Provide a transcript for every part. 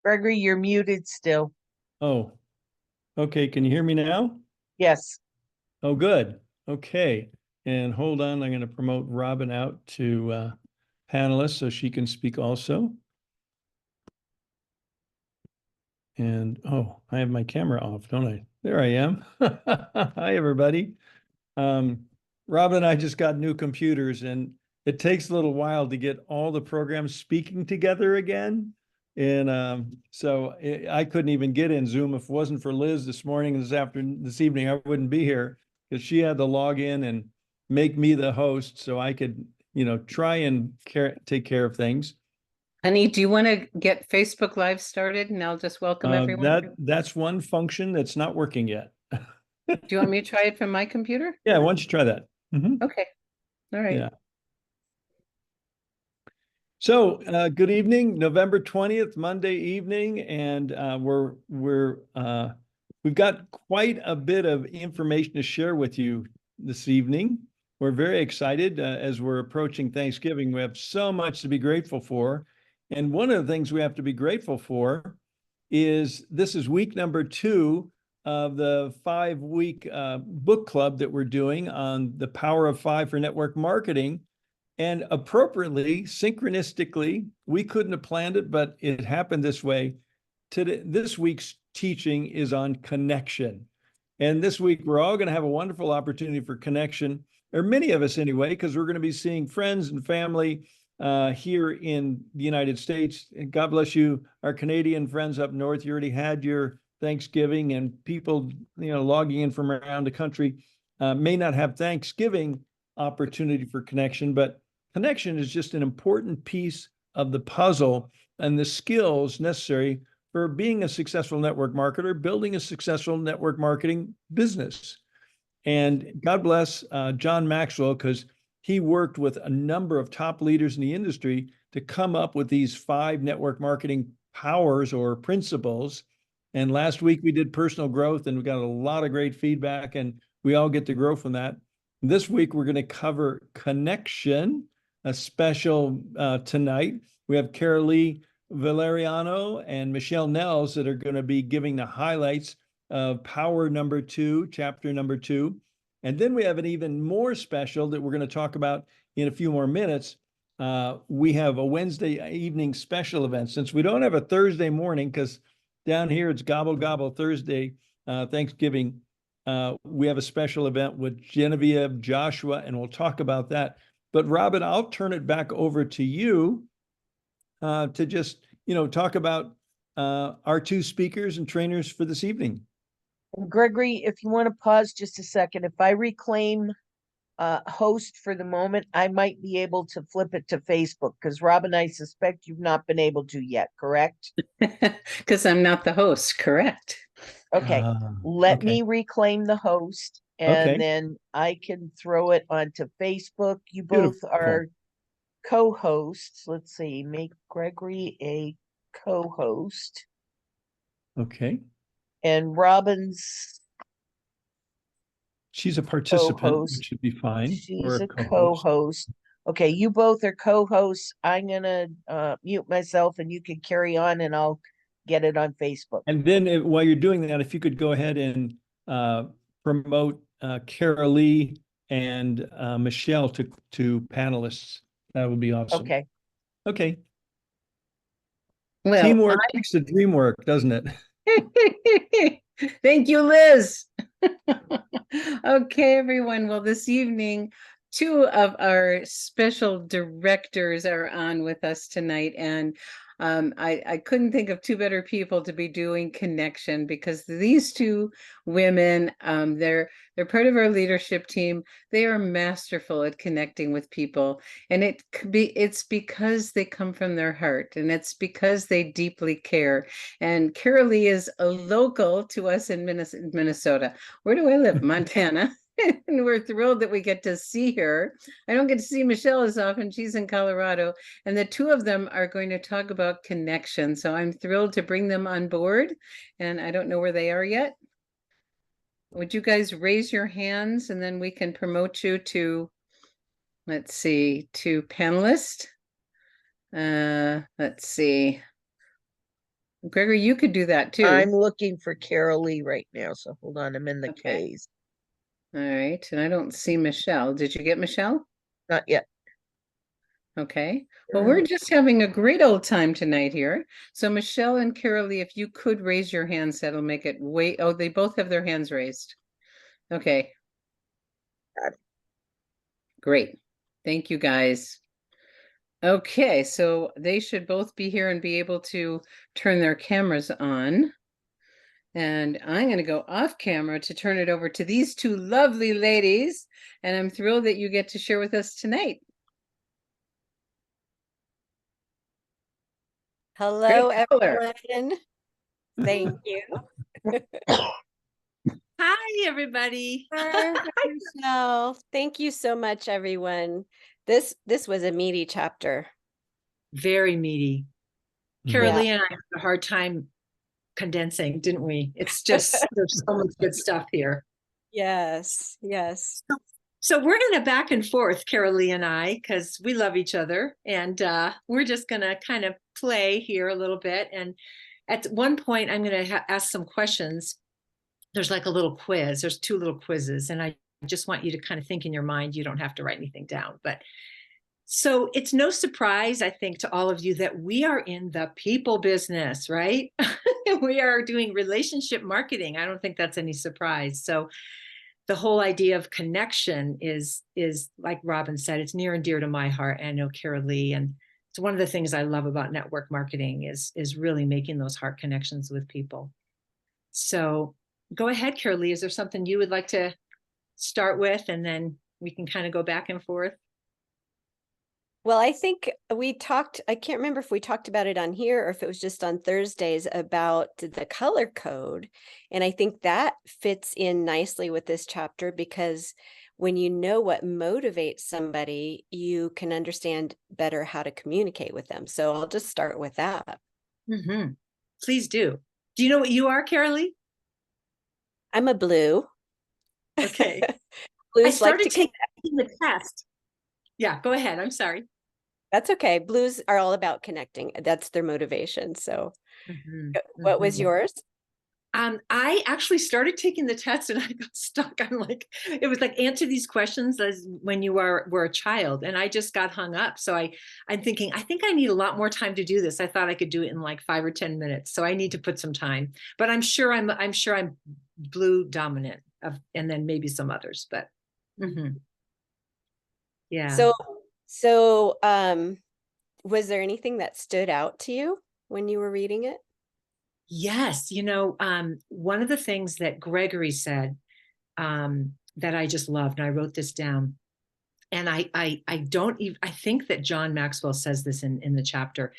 Gregory, you're muted still. Oh, okay. Can you hear me now? Yes. Oh, good. Okay. And hold on, I'm going to promote Robin out to panelist so she can speak also. And oh, I have my camera off, don't I? There I am. Hi, everybody. Um, Robin and I just got new computers, and it takes a little while to get all the programs speaking together again. And I couldn't even get in Zoom. If it wasn't for Liz this morning and this evening, I wouldn't be here because she had to log in and make me the host so I could, try and take care of things. Honey, do you want to get Facebook Live started and I'll just welcome everyone? That's one function that's not working yet. Do you want me to try it from my computer? Yeah, why don't you try that? Mhm. Okay. All right. Yeah. So, good evening, November 20th, Monday evening, and we've got quite a bit of information to share with you this evening. We're very excited as we're approaching Thanksgiving. We have so much to be grateful for, and one of the things we have to be grateful for is this is week number 2 of the 5-week book club that we're doing on the power of 5 for network marketing. And appropriately, synchronistically, we couldn't have planned it, but it happened this way. Today, this week's teaching is on connection. And this week, we're all going to have a wonderful opportunity for connection, or many of us anyway, because we're going to be seeing friends and family here in the United States. And God bless you, our Canadian friends up north. You already had your Thanksgiving, and people, logging in from around the country may not have Thanksgiving opportunity for connection, but connection is just an important piece of the puzzle and the skills necessary for being a successful network marketer, building a successful network marketing business. And God bless John Maxwell, because he worked with a number of top leaders in the industry to come up with these 5 network marketing powers or principles. And last week we did personal growth, and we got a lot of great feedback, and we all get to grow from that. This week we're going to cover connection, a special tonight. We have Carolee Valeriano and Michelle Nels that are going to be giving the highlights of Power number 2, chapter number 2. And then we have an even more special that we're going to talk about in a few more minutes. We have a Wednesday evening special event. Since we don't have a Thursday morning, because down here it's Gobble Gobble Thursday, Thanksgiving, we have a special event with Genevieve Joshua, and we'll talk about that. But Robin, I'll turn it back over to you to just, talk about our 2 speakers and trainers for this evening. Gregory, if you want to pause just a second, if I reclaim host for the moment, I might be able to flip it to Facebook, because Robin, I suspect you've not been able to yet, correct? Because I'm not the host, correct? Okay, let me Okay. reclaim the host, and Okay. then I can throw it onto Facebook. You both Beautiful. are co-hosts. Let's see, make Gregory a co-host, Okay. and Robin's She's a participant, co-host. which should be fine, or She's a a co-host. co-host. Okay, you both are co-hosts. I'm gonna mute myself, and you can carry on, and I'll get it on Facebook. And then while you're doing that, if you could go ahead and promote Carolee and Michelle to panelists, that would be awesome. Okay. Okay. Well, Teamwork makes the dream work, doesn't it? thank you, Liz. Okay, everyone. Well, this evening, 2 of our special directors are on with us tonight, and I couldn't think of 2 better people to be doing connection, because these 2 women, they're part of our leadership team. They are masterful at connecting with people, and it's because they come from their heart, and it's because they deeply care. And Carolee is a local to us in Minnesota. Where do I live? Montana. And we're thrilled that we get to see her. I don't get to see Michelle as often. She's in Colorado. And the 2 of them are going to talk about connection. So I'm thrilled to bring them on board. And I don't know where they are yet. Would you guys raise your hands, and then we can promote you to, let's see, to panelist. Let's see. Gregory, you could do that too. I'm looking for Carol Lee right now, so hold on, I'm in the Okay. Ks. All right, and I don't see Michelle. Did you get Michelle? Not yet. Okay. Well, we're just having a great old time tonight here. So Michelle and Carolee, if you could raise your hands, that'll make it way, oh, they both have their hands raised. Okay. Got it. Great. Thank you, guys. Okay, so they should both be here and be able to turn their cameras on. And I'm going to go off camera to turn it over to these two lovely ladies. And I'm thrilled that you get to share with us tonight. Hello, Great color. everyone. Thank you. Hi, everybody. Hi, Michelle. Thank you so much, everyone. This was a meaty chapter. Very meaty. Mhm. Carol Yeah. Lee and I had a hard time condensing, didn't we? It's just, there's so much good stuff here. Yes, yes. So we're in a back and forth, Carol Lee and I, because we love each other. And we're just going to kind of play here a little bit. And at one point, I'm going to ask some questions. There's like a little quiz. There's 2 little quizzes. And I just want you to kind of think in your mind. You don't have to write anything down. But so it's no surprise, I think, to all of you that we are in the people business, right? We are doing relationship marketing. I don't think that's any surprise. So the whole idea of connection is like Robin said, it's near and dear to my heart. And I know Carol Lee, and it's one of the things I love about network marketing is really making those heart connections with people. So go ahead, Carol Lee. Is there something you would like to start with, and then we can kind of go back and forth? Well, I think we talked, I can't remember if we talked about it on here or if it was just on Thursdays about the color code. And I think that fits in nicely with this chapter because when you know what motivates somebody, you can understand better how to communicate with them. So I'll just start with that. Mm-hmm. Please do. Do you know what you are, Carol Lee? I'm a blue. Okay. I Blues started like to taking the test. Yeah, go ahead. I'm sorry. That's okay. Blues are all about connecting. That's their motivation. So what was yours? I actually started taking the test and I got stuck. I'm like, it was like answer these questions as when you were a child, and I just got hung up. So I'm thinking, I think I need a lot more time to do this. I thought I could do it in like 5 or 10 minutes. So I need to put some time. But I'm sure I'm blue dominant and then maybe some others. But yeah. So was there anything that stood out to you when you were reading it? Yes, one of the things that Gregory said that I just loved, and I wrote this down, and I don't even, I think that John Maxwell says this in the chapter,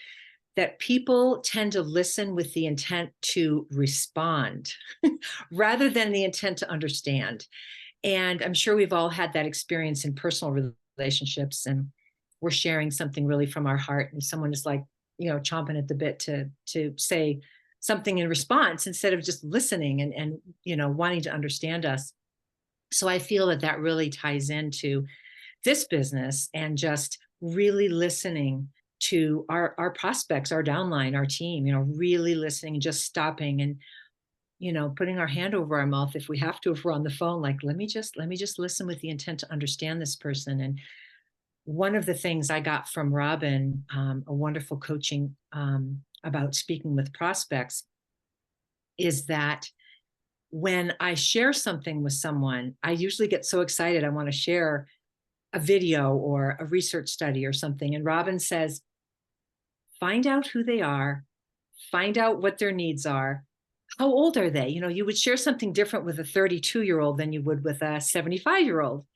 that people tend to listen with the intent to respond rather than the intent to understand. And I'm sure we've all had that experience in personal relationships, and we're sharing something really from our heart, and someone is like, chomping at the bit to say something in response instead of just listening and wanting to understand us. So I feel that really ties into this business and just really listening to our prospects, our downline, our team, really listening and just stopping and putting our hand over our mouth if we have to, if we're on the phone, like, let me just listen with the intent to understand this person. And one of the things I got from Robin, a wonderful coaching about speaking with prospects, is that when I share something with someone, I usually get so excited. I want to share a video or a research study or something. And Robin says, find out who they are, find out what their needs are. How old are they? You would share something different with a 32-year-old than you would with a 75-year-old.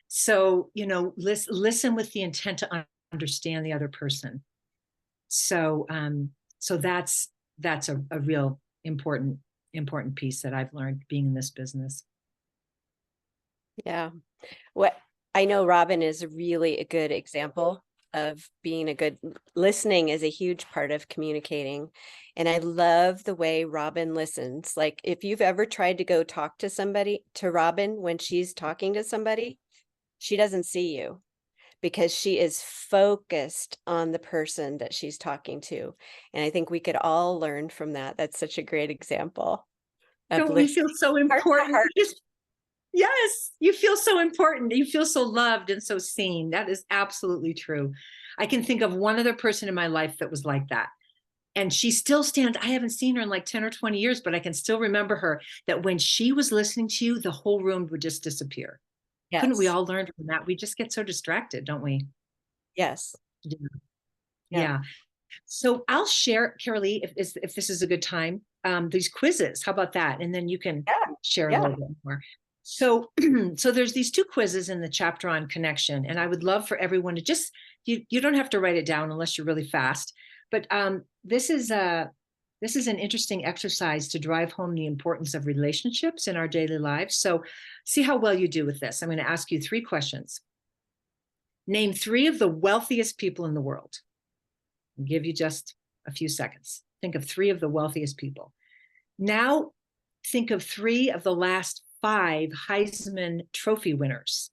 So, listen with the intent to understand the other person. So, so that's a real important piece that I've learned being in this business. Yeah. What I know Robin is really a good example of being a good listening is a huge part of communicating. And I love the way Robin listens. Like if you've ever tried to go talk to Robin when she's talking to somebody, she doesn't see you. because she is focused on the person that she's talking to. And I think we could all learn from that. That's such a great example. of Don't we listening feel so heart to important? heart. Yes, you feel so important. You feel so loved and so seen. That is absolutely true. I can think of one other person in my life that was like that. And she still stands. I haven't seen her in like 10 or 20 years, but I can still remember her, that when she was listening to you, the whole room would just disappear. Couldn't we Yes. all learn from that? We just get so distracted, don't we? Yes. Yeah. Yeah. Yeah. So I'll share, Carolee, if this is a good time, these quizzes. How about that? And then you can Yeah. share a Yeah. little bit more. So, so there's these 2 quizzes in the chapter on connection, and I would love for everyone to just, you don't have to write it down unless you're really fast, but this is an interesting exercise to drive home the importance of relationships in our daily lives. So see how well you do with this. I'm going to ask you 3 questions. Name 3 of the wealthiest people in the world. I'll give you just a few seconds. Think of 3 of the wealthiest people. Now think of 3 of the last 5 Heisman Trophy winners.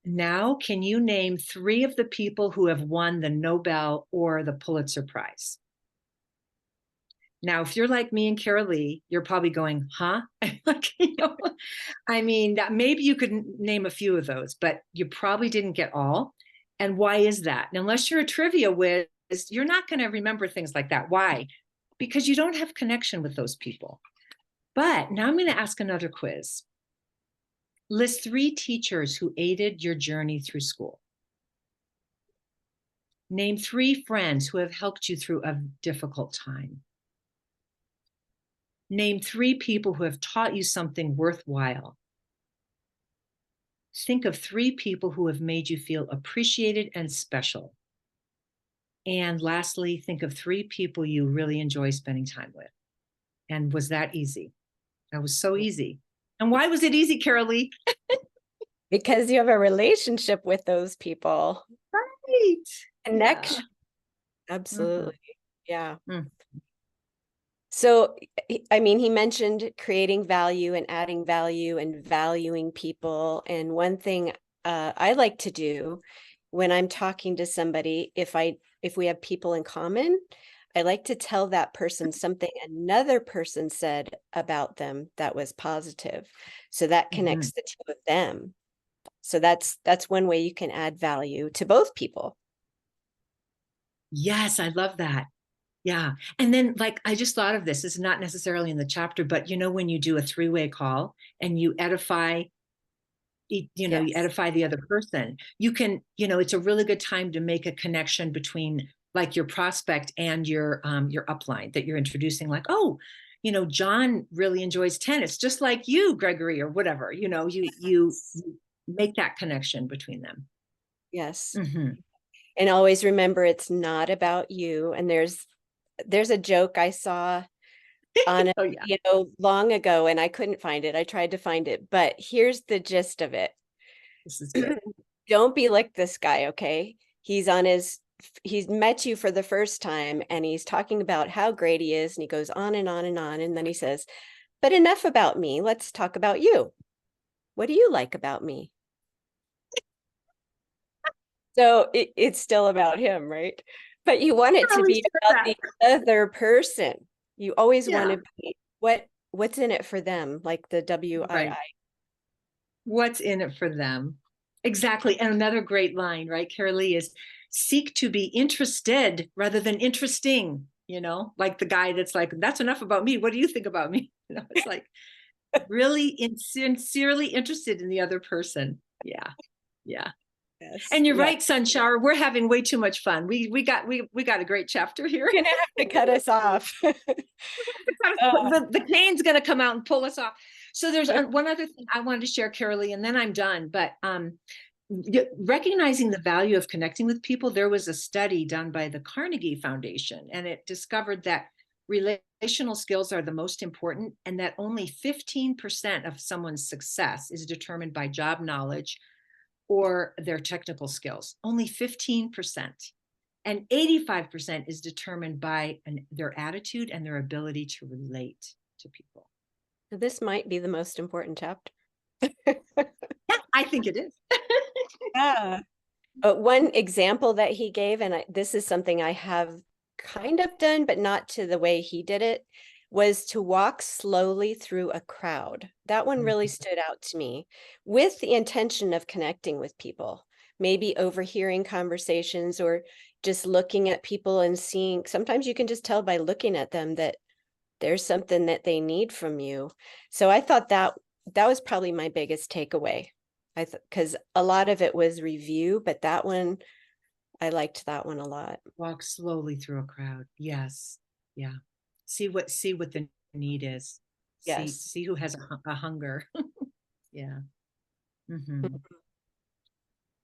Now, can you name 3 of the people who have won the Nobel or the Pulitzer Prize? Now, if you're like me and Carolee, you're probably going, huh? I mean, maybe you could name a few of those, but you probably didn't get all. And why is that? And unless you're a trivia whiz, you're not going to remember things like that. Why? Because you don't have connection with those people. But now I'm going to ask another quiz. List 3 teachers who aided your journey through school. Name 3 friends who have helped you through a difficult time. Name 3 people who have taught you something worthwhile. Think of 3 people who have made you feel appreciated and special. And lastly, think of 3 people you really enjoy spending time with. And was that easy? That was so easy. And why was it easy, Carolee? Because you have a relationship with those people. Right. Connection. Yeah. Absolutely. Yeah. Mm. So, I mean, he mentioned creating value and adding value and valuing people. And one thing I like to do when I'm talking to somebody, if we have people in common, I like to tell that person something another person said about them that was positive. So that connects the 2 of them. So that's one way you can add value to both people. Yes, I love that. Yeah. And then, like, I just thought of this. This is not necessarily in the chapter, but when you do a 3-way call and you edify, you Yes. edify the other person, you can, it's a really good time to make a connection between like your prospect and your upline that you're introducing, like, oh, John really enjoys tennis, just like you, Gregory, or whatever, you make that connection between them. Yes. Mm-hmm. And always remember, it's not about you. And there's a joke I saw on Oh, yeah. long ago, and I couldn't find it. I tried to find it, but here's the gist of it. This is good. Don't be like this guy, okay? He's met you for the first time and he's talking about how great he is, and he goes on and on and on, and then he says, but enough about me, let's talk about you. What do you like about me? So it's still about him, right? But you want it to be about the other person. You always want to be what's in it for them, like the WII. Right. What's in it for them? Exactly. And another great line, right, Carolee, is seek to be interested rather than interesting, like the guy that's like, that's enough about me. What do you think about me? It's like really sincerely interested in the other person. Yeah. Yeah. Yes. And you're right, Sunshower. We're having way too much fun. We got a great chapter here. You're gonna have to cut us off. The cane's gonna come out and pull us off. So there's one other thing I wanted to share, Carolee, and then I'm done. But recognizing the value of connecting with people, there was a study done by the Carnegie Foundation, and it discovered that relational skills are the most important, and that only 15% of someone's success is determined by job knowledge or their technical skills. Only 15%. And 85% is determined by their attitude and their ability to relate to people. This might be the most important chapter. Yeah, I think it is. Yeah. But one example that he gave, and this is something I have kind of done, but not to the way he did it, was to walk slowly through a crowd. That one really stood out to me with the intention of connecting with people, maybe overhearing conversations or just looking at people and seeing. Sometimes you can just tell by looking at them that there's something that they need from you. So I thought that was probably my biggest takeaway. Because a lot of it was review, but that one, I liked that one a lot. Walk slowly through a crowd. Yes. Yeah. See what the need is. Yes. See who has a hunger. Yeah. Mhm.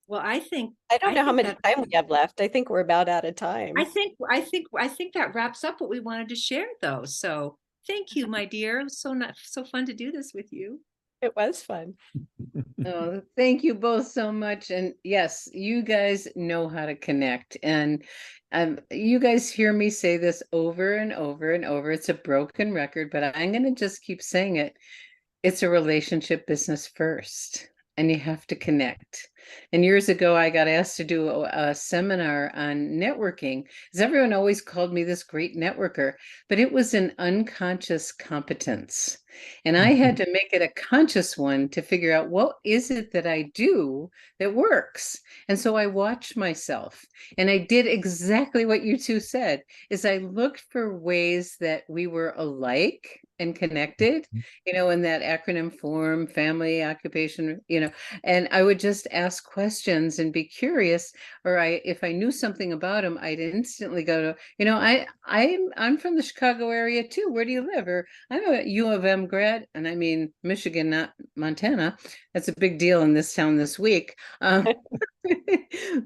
Well, I think I don't know how think much that time we have left. I think we're about out of time. I think that wraps up what we wanted to share though. So thank you, my dear. It was so fun to do this with you. It was fun. Oh, thank you both so much. And yes, you guys know how to connect. And you guys hear me say this over and over and over. It's a broken record, but I'm going to just keep saying it. It's a relationship business first, and you have to connect. And years ago, I got asked to do a seminar on networking, because everyone always called me this great networker, but it was an unconscious competence. And I had to make it a conscious one to figure out what is it that I do that works. And so I watched myself, and I did exactly what you two said, is I looked for ways that we were alike and connected, in that acronym form, family, occupation, and I would just ask questions and be curious, or if I knew something about them, I'd instantly go to, I'm from the Chicago area too. Where do you live? Or I'm a U of M grad, and I mean Michigan, not Montana. That's a big deal in this town this week. But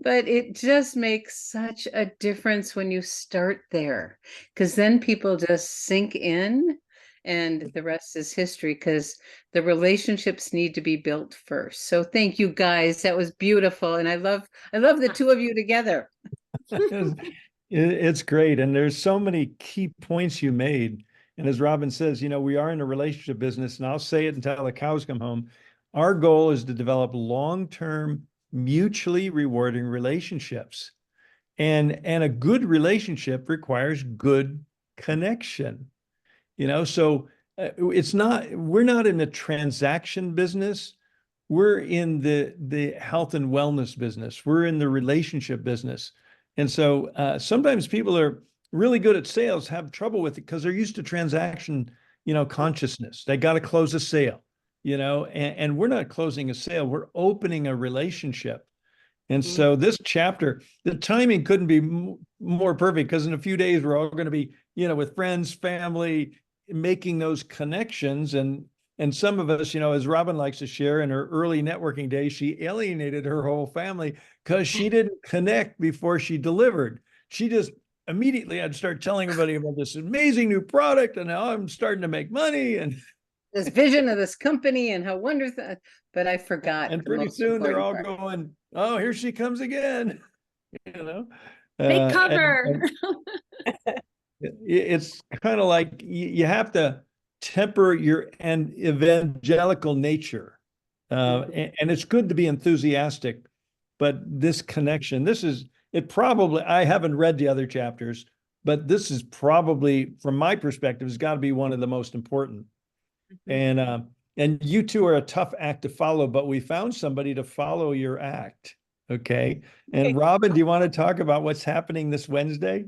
it just makes such a difference when you start there, because then people just sink in. And the rest is history, because the relationships need to be built first. So thank you guys. That was beautiful. And I love the two of you together. It's great. And there's so many key points you made. And as Robin says, we are in a relationship business, and I'll say it until the cows come home. Our goal is to develop long-term, mutually rewarding relationships. And a good relationship requires good connection. So we're not in the transaction business. We're in the health and wellness business. We're in the relationship business. And so sometimes people are really good at sales, have trouble with it because they're used to transaction, consciousness. They got to close a sale, and we're not closing a sale. We're opening a relationship. And so this chapter, the timing couldn't be more perfect, because in a few days, we're all going to be, with friends, family, making those connections. And some of us, as Robin likes to share, in her early networking days, she alienated her whole family because she didn't connect before she delivered. She just immediately had to start telling everybody about this amazing new product and how I'm starting to make money and this vision of this company and how wonderful, but I forgot. And pretty soon they're all going, oh, here she comes again. Take cover. It's kind of like you have to temper your evangelical nature. And it's good to be enthusiastic, but this connection, I haven't read the other chapters, but this is probably, from my perspective, has got to be one of the most important. And you two are a tough act to follow, but we found somebody to follow your act. Okay. And Robin, do you want to talk about what's happening this Wednesday?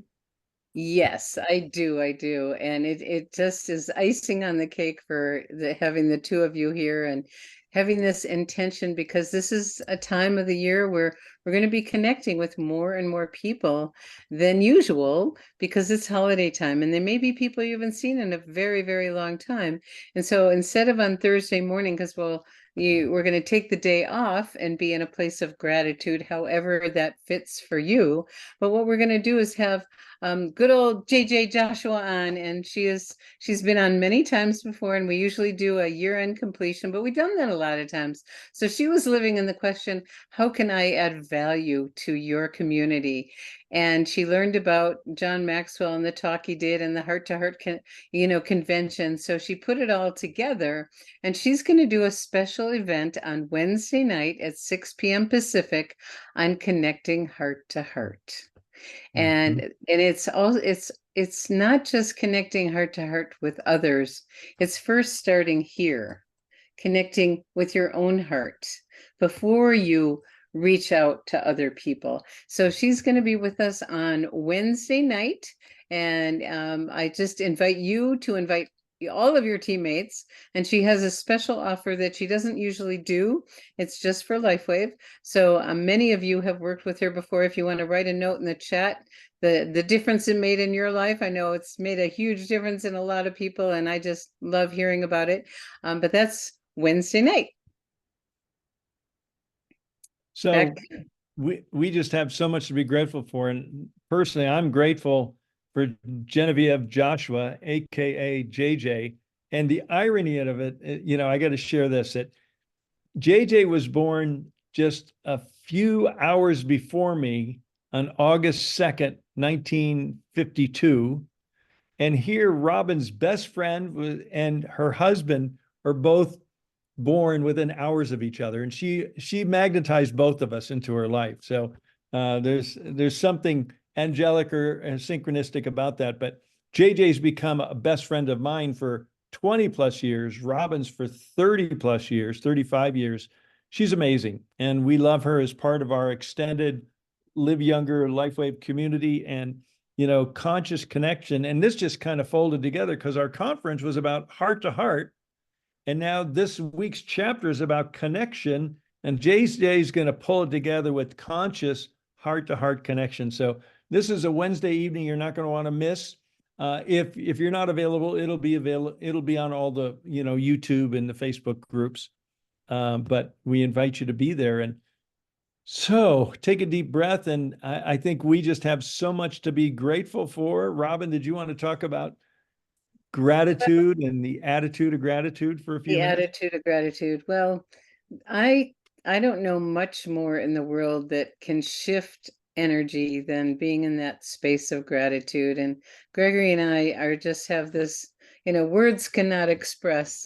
Yes, I do. And it just is icing on the cake for having the two of you here and having this intention, because this is a time of the year where we're going to be connecting with more and more people than usual, because it's holiday time and there may be people you haven't seen in a very, very long time. And so instead of on Thursday morning, because we're going to take the day off and be in a place of gratitude, however that fits for you. But what we're going to do is have good old JJ Joshua on, and she's been on many times before, and we usually do a year-end completion, but we've done that a lot of times. So she was living in the question, how can I add value value to your community. And she learned about John Maxwell and the talk he did and the heart-to-heart convention. So she put it all together, and she's going to do a special event on Wednesday night at 6 p.m. Pacific on connecting heart to heart. And it's not just connecting heart to heart with others. It's first starting here, connecting with your own heart before you reach out to other people. So she's going to be with us on Wednesday night. And I just invite you to invite all of your teammates. And she has a special offer that she doesn't usually do. It's just for LifeWave. So many of you have worked with her before. If you want to write a note in the chat, the difference it made in your life. I know it's made a huge difference in a lot of people, and I just love hearing about it. But that's Wednesday night. So we just have so much to be grateful for. And personally, I'm grateful for Genevieve Joshua, AKA JJ. And the irony of it, I got to share this, that JJ was born just a few hours before me on August 2nd, 1952. And here Robin's best friend and her husband are both born within hours of each other. And she magnetized both of us into her life. So there's something angelic or synchronistic about that. But JJ's become a best friend of mine for 20 plus years, Robin's for 30 plus years, 35 years. She's amazing. And we love her as part of our extended Live Younger LifeWave community and, conscious connection. And this just kind of folded together because our conference was about heart to heart. And now this week's chapter is about connection. And JJ is going to pull it together with conscious heart to heart connection. So this is a Wednesday evening you're not going to want to miss. If you're not available, it'll be on all the YouTube and the Facebook groups. But we invite you to be there. And so take a deep breath. And I think we just have so much to be grateful for. Robin, did you want to talk about gratitude and the attitude of gratitude for a few minutes? The attitude of gratitude. Well, I don't know much more in the world that can shift energy than being in that space of gratitude. And Gregory and I just have this, words cannot express,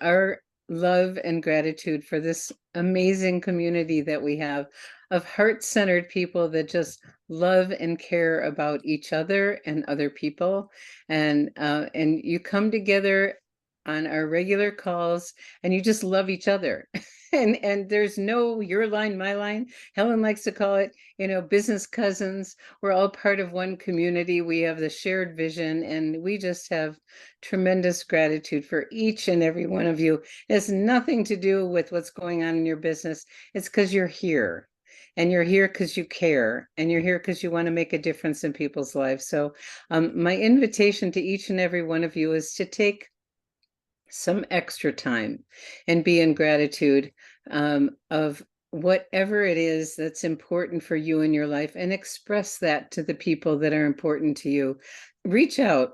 our love and gratitude for this amazing community that we have of heart-centered people that just love and care about each other and other people. And you come together on our regular calls and you just love each other. And there's no your line, my line. Helen likes to call it, business cousins. We're all part of one community. We have the shared vision, and we just have tremendous gratitude for each and every one of you. It has nothing to do with what's going on in your business. It's because you're here. And you're here because you care, and you're here because you want to make a difference in people's lives. So my invitation to each and every one of you is to take some extra time and be in gratitude of whatever it is that's important for you in your life, and express that to the people that are important to you. Reach out.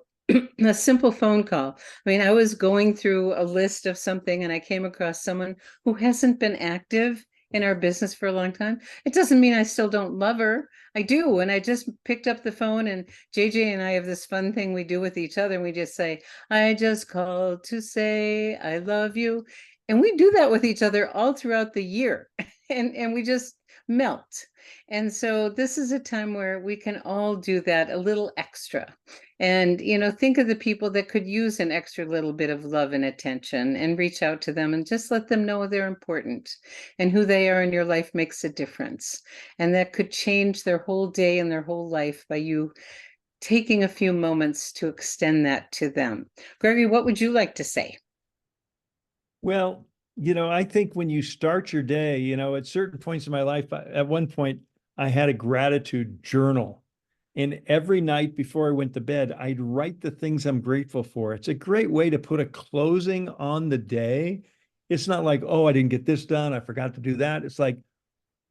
A simple phone call. I mean, I was going through a list of something and I came across someone who hasn't been active in our business for a long time. It doesn't mean I still don't love her. I do. And I just picked up the phone, and JJ and I have this fun thing we do with each other. And we just say, I just called to say I love you. And we do that with each other all throughout the year. And we just melt. And so this is a time where we can all do that a little extra. And, think of the people that could use an extra little bit of love and attention, and reach out to them and just let them know they're important, and who they are in your life makes a difference. And that could change their whole day and their whole life by you taking a few moments to extend that to them. Gregory, what would you like to say? Well, I think when you start your day, at certain points in my life, at one point, I had a gratitude journal. And every night before I went to bed, I'd write the things I'm grateful for. It's a great way to put a closing on the day. It's not like, oh, I didn't get this done, I forgot to do that. It's like,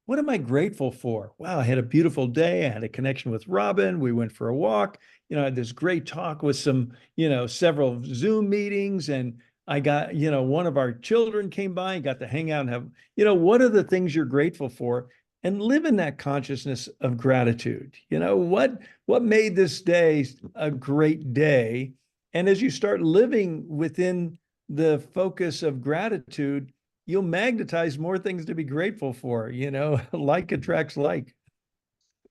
what am I grateful for? Wow, I had a beautiful day. I had a connection with Robin. We went for a walk. I had this great talk with some, several Zoom meetings. And I got, one of our children came by and got to hang out and have, what are the things you're grateful for? and live in that consciousness of gratitude. You know, what made this day a great day? And as you start living within the focus of gratitude, you'll magnetize more things to be grateful for. You know, like attracts like.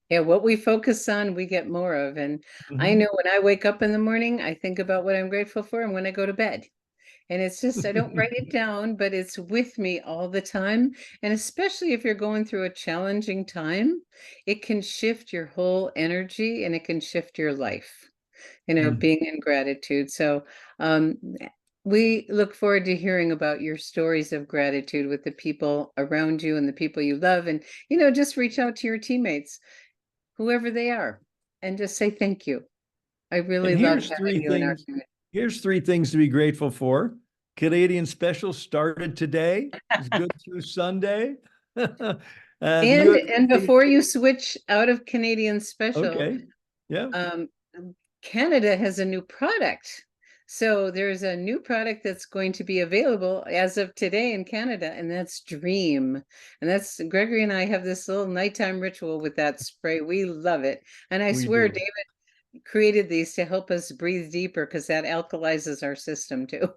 Yeah, what we focus on, we get more of. And I Mhm. know when I wake up in the morning, I think about what I'm grateful for, and when I go to bed. And it's just, I don't write it down, but it's with me all the time. And especially if you're going through a challenging time, it can shift your whole energy and it can shift your life, Mm. being in gratitude. So, um, we look forward to hearing about your stories of gratitude with the people around you and the people you love. And, just reach out to your teammates, whoever they are, and just say thank you. I really And love having you in our community. here's three things to be grateful for. Canadian Special started today. It's good through Sunday. The And USA, before you switch out of Canadian Special, okay. Yeah. um, Canada has a new product. So there's a new product that's going to be available as of today in Canada, and that's Dream. And that's Gregory and I have this little nighttime ritual with that spray. We love it. And I We swear do. David created these to help us breathe deeper because that alkalizes our system too.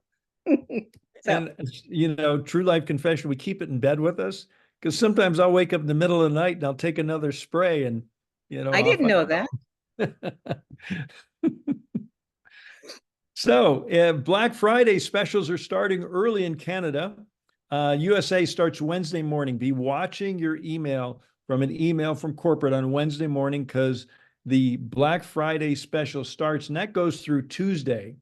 So And, you know, true life confession, we keep it in bed with us because sometimes I'll wake up in the middle of the night and I'll take another spray and, I off didn't I know that. go. So, Black Friday specials are starting early in Canada. USA starts Wednesday morning. Be watching your email from an email from corporate on Wednesday morning because the Black Friday special starts, and that goes through Tuesday.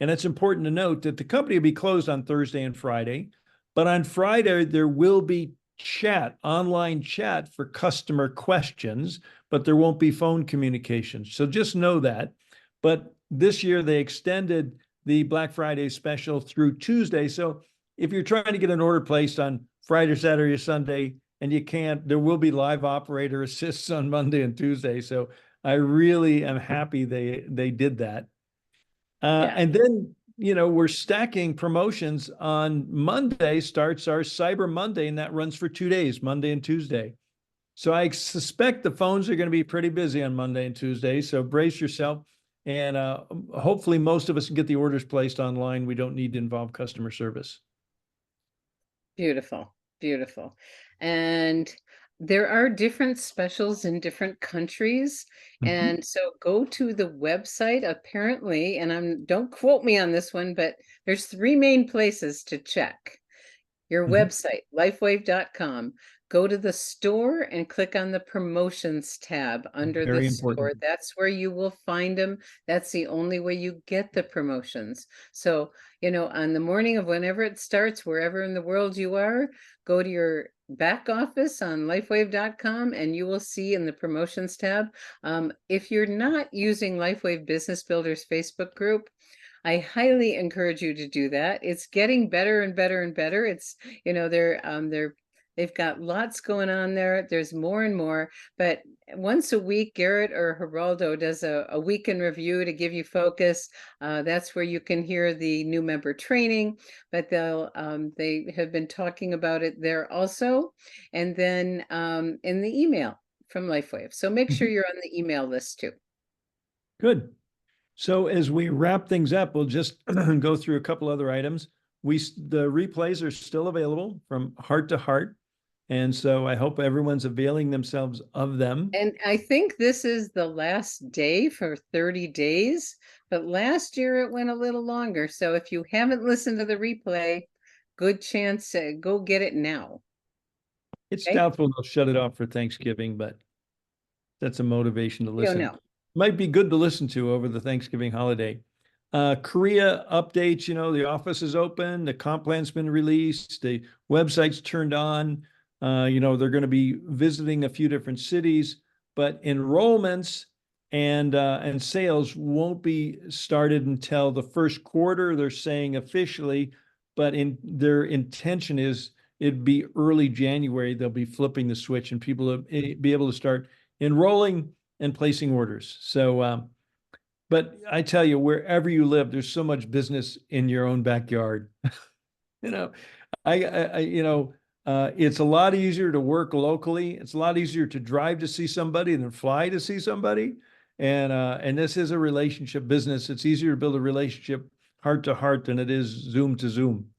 And it's important to note that the company will be closed on Thursday and Friday, but on Friday, there will be online chat for customer questions, but there won't be phone communication. So just know that. But this year, they extended the Black Friday special through Tuesday. So if you're trying to get an order placed on Friday, Saturday, or Sunday, and you can't, there will be live operator assists on Monday and Tuesday. So I really am happy they did that. Yeah. And then, we're stacking promotions on Monday starts our Cyber Monday, and that runs for 2 days, Monday and Tuesday. So I suspect the phones are going to be pretty busy on Monday and Tuesday. So brace yourself. And hopefully most of us can get the orders placed online. We don't need to involve customer service. Beautiful, beautiful. And there are different specials in different countries. Mhm. And so go to the website apparently, and don't quote me on this one, but there's three main places to check. Your Mhm. website, lifewave.com. Go to the store and click on the promotions tab under the Very store. important. That's where you will find them. That's the only way you get the promotions. So, on the morning of whenever it starts, wherever in the world you are, go to your back office on lifewave.com and you will see in the promotions tab. If you're not using Lifewave Business Builders Facebook group, I highly encourage you to do that. It's getting better and better and better. It's, they've got lots going on there. There's more and more, but once a week, Garrett or Geraldo does a week in review to give you focus. That's where you can hear the new member training, but they have been talking about it there also. And then in the email from Lifewave. So make sure Mhm. you're on the email list too. Good. So as we wrap things up, we'll just go through a couple other items. The replays are still available from Heart to Heart. And so I hope everyone's availing themselves of them. And I think this is the last day for 30 days, but last year it went a little longer. So if you haven't listened to the replay, good chance to go get it now. It's Okay? doubtful they'll shut it off for Thanksgiving, but that's a motivation to You don't listen. know. Might be good to listen to over the Thanksgiving holiday. Korea updates, the office is open, the comp plan's been released, the website's turned on. They're going to be visiting a few different cities, but enrollments and sales won't be started until the first quarter, they're saying officially, but in their intention is it'd be early January, they'll be flipping the switch and people will be able to start enrolling and placing orders. So, but I tell you, wherever you live, there's so much business in your own backyard. you know, I It's a lot easier to work locally. It's a lot easier to drive to see somebody than fly to see somebody. And this is a relationship business. It's easier to build a relationship heart to heart than it is Zoom to Zoom.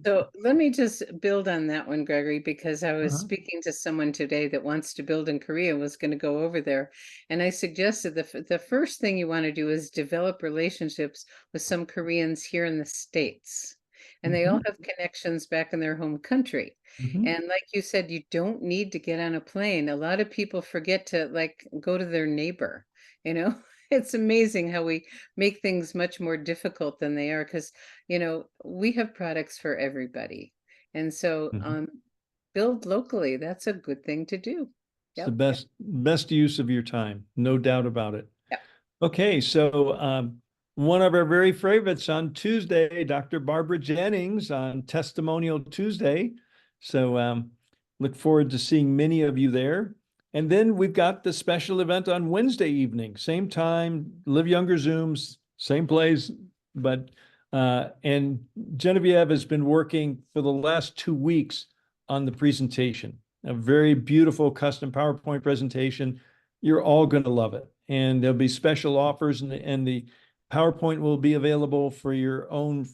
So let me just build on that one, Gregory, because I was Uh-huh. speaking to someone today that wants to build in Korea, was going to go over there. And I suggested the first thing you want to do is develop relationships with some Koreans here in the States. And they all have connections back in their home country. Mhm. And like you said, you don't need to get on a plane. A lot of people forget to like go to their neighbor, you know? It's amazing how we make things much more difficult than they are, because we have products for everybody. And so Mhm. build locally. That's a good thing to do. It's the Yep. best use of your time, no doubt about it. Yep. Okay, so one of our very favorites on Tuesday, Dr. Barbara Jennings on Testimonial Tuesday. So look forward to seeing many of you there. And then we've got the special event on Wednesday evening, same time, Live Younger Zooms, same place, but and Genevieve has been working for the last 2 weeks on the presentation, a very beautiful custom PowerPoint presentation. You're all going to love it. And there'll be special offers, and the PowerPoint will be available for your own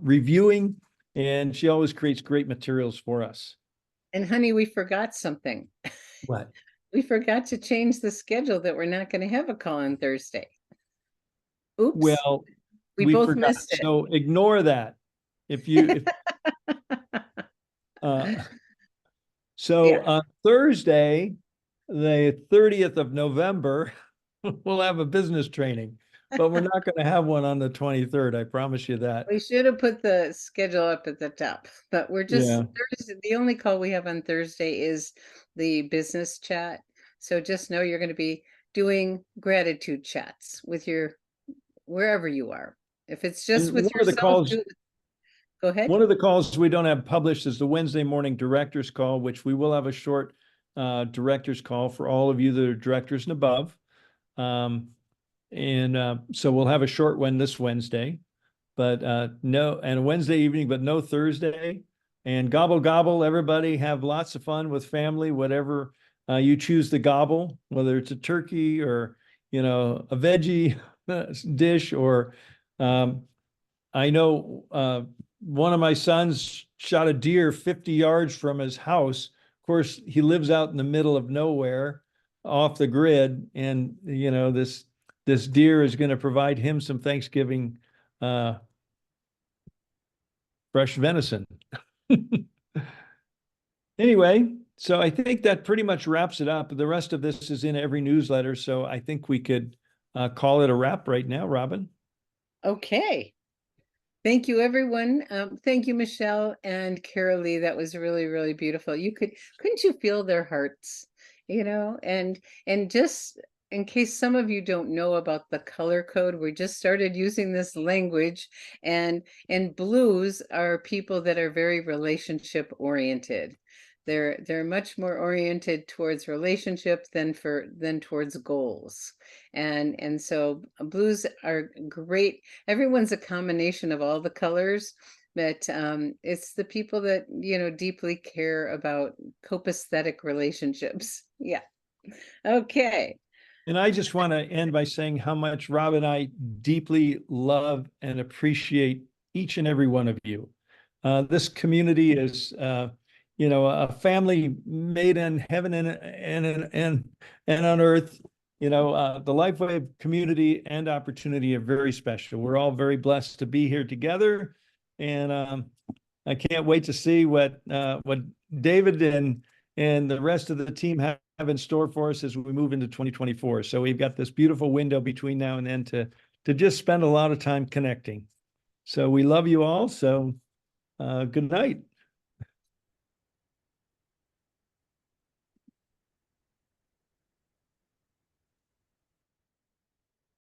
reviewing. And she always creates great materials for us. And honey, we forgot something. What? We forgot to change the schedule, that we're not going to have a call on Thursday. Oops. Well, We we both forgot. missed it. So ignore that. So Thursday, the 30th of November, we'll have a business training, but we're not going to have one on the 23rd. I promise you that. We should have put the schedule up at the top, but we're just Yeah. Thursday. The only call we have on Thursday is the business chat. So just know you're going to be doing gratitude chats with wherever you are. If it's just And with yourself, go ahead. one of the calls we don't have published is the Wednesday morning director's call, which we will have a short director's call for all of you that are directors and above. So we'll have a short one this Wednesday, but no, and a Wednesday evening, but no Thursday. And gobble, gobble, everybody have lots of fun with family, whatever you choose to gobble, whether it's a turkey or, a veggie dish, or I know one of my sons shot a deer 50 yards from his house. Of course, he lives out in the middle of nowhere off the grid. And, this deer is going to provide him some Thanksgiving fresh venison. Anyway, so I think that pretty much wraps it up. The rest of this is in every newsletter. So I think we could call it a wrap right now, Robin. Okay. Thank you, everyone. Thank you, Michelle and Carolee. That was really, really beautiful. Couldn't you feel their hearts? And just in case some of you don't know about the color code, we just started using this language, and blues are people that are very relationship oriented. They're much more oriented towards relationship than towards goals. And so blues are great. Everyone's a combination of all the colors, but it's the people that deeply care about copacetic relationships. Yeah. Okay. And I just want to end by saying how much Rob and I deeply love and appreciate each and every one of you. This community is, a family made in heaven and on earth. The LifeWave community and opportunity are very special. We're all very blessed to be here together, and I can't wait to see what David and the rest of the team have in store for us as we move into 2024. So we've got this beautiful window between now and then to just spend a lot of time connecting. So we love you all. So good night.